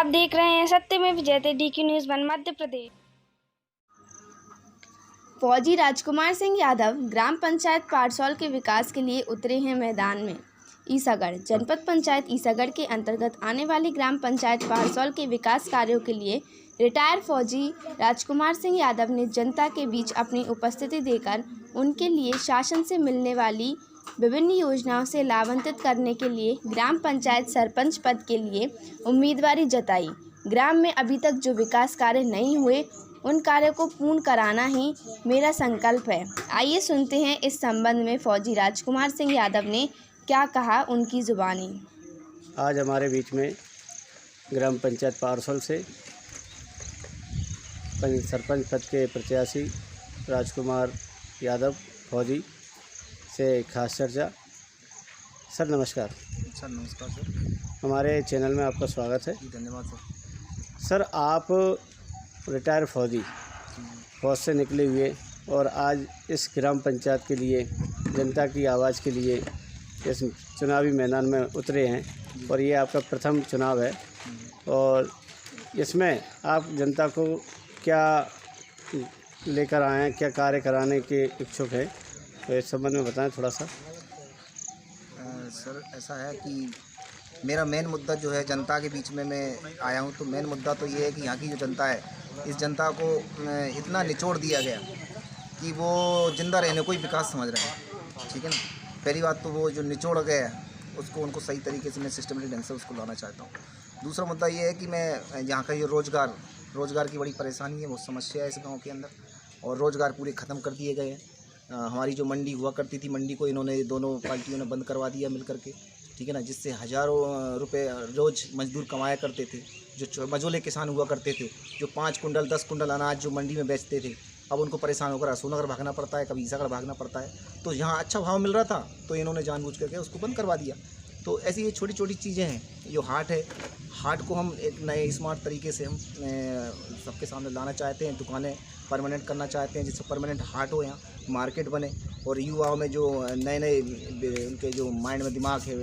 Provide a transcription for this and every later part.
आप देख रहे हैं सत्यमेव जयते DQ न्यूज़ 1 मध्य प्रदेश। फौजी राजकुमार सिंह यादव ग्राम पंचायत पारसौल के विकास के लिए उतरे हैं मैदान में। ईसागढ़ जनपद पंचायत ईसागढ़ के अंतर्गत आने वाली ग्राम पंचायत पारसौल के विकास कार्यों के लिए रिटायर्ड फौजी राजकुमार सिंह यादव ने जनता के बीच अपनी उपस्थिति देकर उनके लिए शासन से मिलने वाली विभिन्न योजनाओं से लाभान्वित करने के लिए ग्राम पंचायत सरपंच पद के लिए उम्मीदवारी जताई। ग्राम में अभी तक जो विकास कार्य नहीं हुए उन कार्यों को पूर्ण कराना ही मेरा संकल्प है। आइए सुनते हैं इस संबंध में फौजी राजकुमार सिंह यादव ने क्या कहा, उनकी जुबानी। आज हमारे बीच में ग्राम पंचायत पारसौल से सरपंच पद के प्रत्याशी राजकुमार यादव फौजी से खास चर्चा। सर नमस्कार। सर नमस्कार सर। हमारे चैनल में आपका स्वागत है। धन्यवाद सर। सर आप रिटायर फौज से निकले हुए और आज इस ग्राम पंचायत के लिए जनता की आवाज़ के लिए इस चुनावी मैदान में उतरे हैं और ये आपका प्रथम चुनाव है और इसमें आप जनता को क्या लेकर आए हैं, क्या कार्य कराने के इच्छुक हैं, तो इस संबंध में बताएं थोड़ा सा। सर ऐसा है कि मेरा मेन मुद्दा जो है जनता के बीच में मैं आया हूँ, तो मेन मुद्दा तो ये है कि यहाँ की जो जनता है इस जनता को इतना निचोड़ दिया गया कि वो जिंदा रहने को ही विकास समझ रहे हैं। ठीक है ना, पहली बात तो वो जो निचोड़ गया है उसको उनको सही तरीके से मैं सिस्टमेटिक ढंग से उसको लाना चाहता हूँ। दूसरा मुद्दा ये है कि मैं यहाँ का जो रोज़गार की बड़ी परेशानी है, बहुत समस्या है इस गाँव के अंदर और रोज़गार पूरे ख़त्म कर दिए गए हैं। हमारी जो मंडी हुआ करती थी, मंडी को इन्होंने दोनों पार्टियों ने बंद करवा दिया मिल करके। ठीक है ना, जिससे हज़ारों रुपए रोज़ मजदूर कमाया करते थे, जो मजोले किसान हुआ करते थे, जो 5 कुंटल 10 कुंटल अनाज जो मंडी में बेचते थे, अब उनको परेशान होकर अशोकनगर भागना पड़ता है, कभी ईसागढ़ भागना पड़ता है। तो यहाँ अच्छा भाव मिल रहा था तो इन्होंने जानबूझ करके उसको बंद करवा दिया। तो ऐसी ये छोटी छोटी चीज़ें हैं। जो हाट है, हाट को हम एक नए स्मार्ट तरीके से हम सबके सामने लाना चाहते हैं, दुकानें परमानेंट करना चाहते हैं, जिससे परमानेंट हाट हो, यहाँ मार्केट बने और युवाओं में जो नए नए उनके जो माइंड में दिमाग है,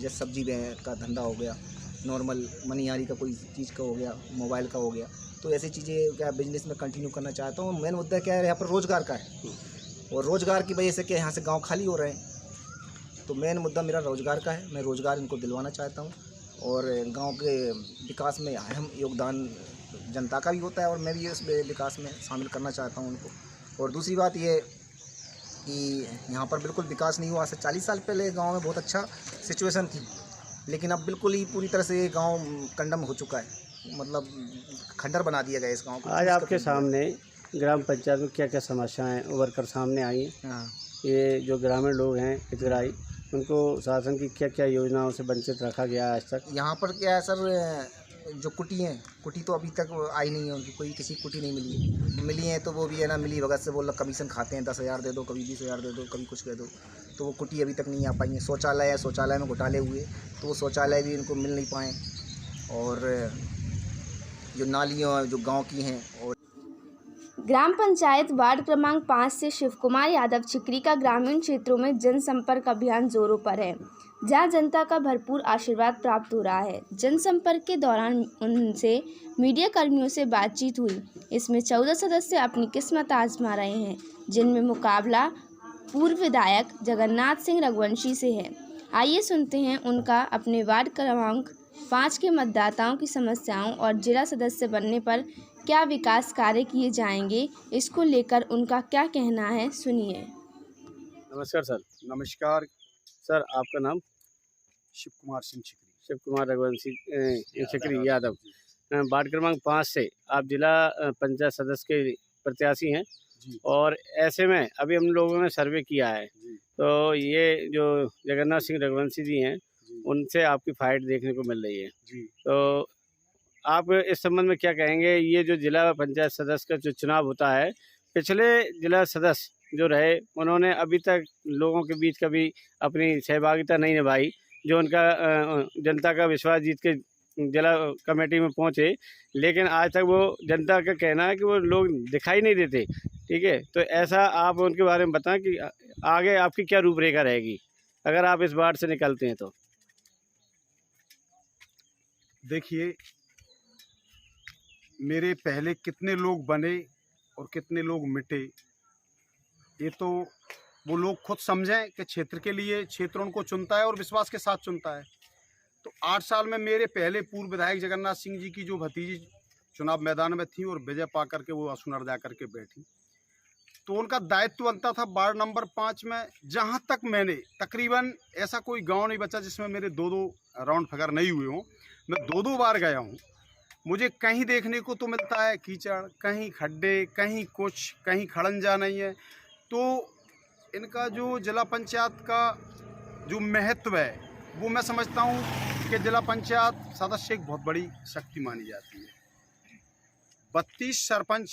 जैसे सब्जी का धंधा हो गया, नॉर्मल मनिहारी का कोई चीज़ का हो गया, मोबाइल का हो गया, तो ऐसी चीज़ें क्या बिजनेस में कंटिन्यू करना चाहता हूँ। मेन मुद्दा क्या है, यहाँ पर रोज़गार का है और रोज़गार की वजह से क्या यहाँ से गाँव खाली हो रहे हैं। तो मेन मुद्दा मेरा रोज़गार का है, मैं रोज़गार इनको दिलवाना चाहता हूँ और गांव के विकास में अहम योगदान जनता का भी होता है और मैं भी उस विकास में शामिल करना चाहता हूँ उनको। और दूसरी बात ये कि यहाँ पर बिल्कुल विकास नहीं हुआ। आज से 40 साल पहले गांव में बहुत अच्छा सिचुएशन थी, लेकिन अब बिल्कुल ही पूरी तरह से ये गाँव कंडम हो चुका है, मतलब खंडर बना दिया गया इस गाँव को। आज आपके सामने ग्राम पंचायत में क्या क्या समस्याएँ उभर कर सामने आई हैं? हाँ, ये जो ग्रामीण लोग हैं हितग्राही, उनको शासन की क्या क्या योजनाओं से वंचित रखा गया है आज तक? यहाँ पर क्या है सर, जो कुटी हैं, कुटी तो अभी तक आई नहीं है, उनकी कोई किसी कुटी नहीं मिली है तो वो भी है ना मिली भगत से बोल कमीशन खाते हैं, 10,000 दे दो, कभी 20,000 दे दो, कभी कुछ दे दो, तो वो कुटी अभी तक नहीं आ पाई है। शौचालय में घोटाले हुए तो वो शौचालय भी इनको मिल नहीं पाए और जो नालियाँ जो गाँव की हैं। और ग्राम पंचायत वार्ड क्रमांक 5 से शिव कुमार यादव चिकरी का ग्रामीण क्षेत्रों में जनसंपर्क अभियान जोरों पर है, जहां जनता का भरपूर आशीर्वाद प्राप्त हो रहा है। जनसंपर्क के दौरान उनसे मीडिया कर्मियों से बातचीत हुई। इसमें 14 सदस्य अपनी किस्मत आजमा रहे हैं, जिनमें मुकाबला पूर्व विधायक जगन्नाथ सिंह रघुवंशी से है। आइए सुनते हैं उनका अपने वार्ड क्रमांक 5 के मतदाताओं की समस्याओं और जिला सदस्य बनने पर क्या विकास कार्य किए जाएंगे, इसको लेकर उनका क्या कहना है, सुनिए। नमस्कार सर। नमस्कार सर आपका नाम? शिव कुमार सिंह चिकरी। शिव कुमार रघुवंशी चिकरी यादव, वार्ड क्रमांक 5 से आप जिला पंचायत सदस्य के प्रत्याशी हैं जी। और ऐसे में अभी हम लोगों ने सर्वे किया है जी। तो ये जो जगन्नाथ सिंह रघुवंशी जी हैं उनसे आपकी फाइट देखने को मिल रही है जी। तो आप इस संबंध में क्या कहेंगे? ये जो जिला पंचायत सदस्य का जो चुनाव होता है, पिछले जिला सदस्य जो रहे उन्होंने अभी तक लोगों के बीच कभी अपनी सहभागिता नहीं निभाई, जो उनका जनता का विश्वास जीत के जिला कमेटी में पहुंचे, लेकिन आज तक वो जनता का कहना है कि वो लोग दिखाई नहीं देते। ठीक है, तो ऐसा आप उनके बारे में बताएं कि आगे आपकी क्या रूपरेखा रहेगी अगर आप इस वार्ड से निकलते हैं तो? देखिए, मेरे पहले कितने लोग बने और कितने लोग मिटे, ये तो वो लोग खुद समझें कि क्षेत्र के लिए क्षेत्र उनको चुनता है और विश्वास के साथ चुनता है। तो 8 साल में मेरे पहले पूर्व विधायक जगन्नाथ सिंह जी की जो भतीजी चुनाव मैदान में थी और विजय पा करके वो असुनर जा करके बैठी, तो उनका दायित्व बनता था वार्ड नंबर 5 में। जहाँ तक मैंने तकरीबन ऐसा कोई गांव नहीं बचा जिसमें मेरे 2-2 राउंड फिगर नहीं हुए हों। मैं 2-2 बार गया हूँ। मुझे कहीं देखने को तो मिलता है कीचड़, कहीं खड्डे, कहीं कुछ, कहीं खड़ंजा नहीं है। तो इनका जो जिला पंचायत का जो महत्व है वो मैं समझता हूँ कि जिला पंचायत सदस्य एक बहुत बड़ी शक्ति मानी जाती है। 32 सरपंच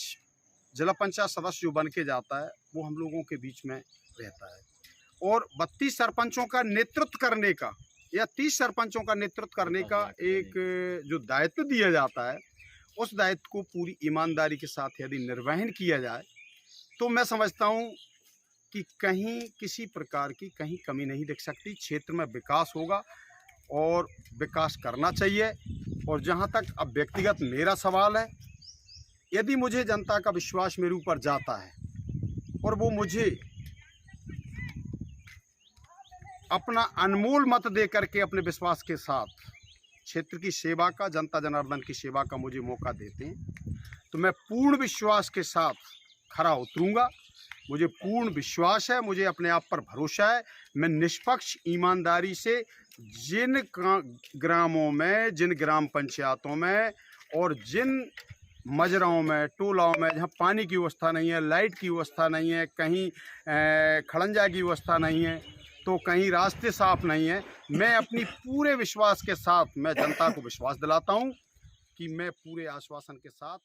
जिला पंचायत सदस्य जो बन के जाता है वो हम लोगों के बीच में रहता है, और 32 सरपंचों का नेतृत्व करने का या 30 सरपंचों का नेतृत्व करने का एक जो दायित्व दिया जाता है, उस दायित्व को पूरी ईमानदारी के साथ यदि निर्वहन किया जाए तो मैं समझता हूँ कि कहीं किसी प्रकार की कहीं कमी नहीं दिख सकती। क्षेत्र में विकास होगा और विकास करना चाहिए। और जहाँ तक अब व्यक्तिगत मेरा सवाल है, यदि मुझे जनता का विश्वास मेरे ऊपर जाता है और वो मुझे अपना अनमोल मत दे करके अपने विश्वास के साथ क्षेत्र की सेवा का, जनता जनार्दन की सेवा का मुझे मौका देते हैं, तो मैं पूर्ण विश्वास के साथ खरा उतरूंगा। मुझे पूर्ण विश्वास है, मुझे अपने आप पर भरोसा है। मैं निष्पक्ष ईमानदारी से जिन ग्रामों में, जिन ग्राम पंचायतों में और जिन मजराओं में, टोलाओं में जहाँ पानी की व्यवस्था नहीं है, लाइट की व्यवस्था नहीं है, कहीं खड़ंजा की व्यवस्था नहीं है, तो कहीं रास्ते साफ नहीं है, मैं अपनी पूरे विश्वास के साथ मैं जनता को विश्वास दिलाता हूँ कि मैं पूरे आश्वासन के साथ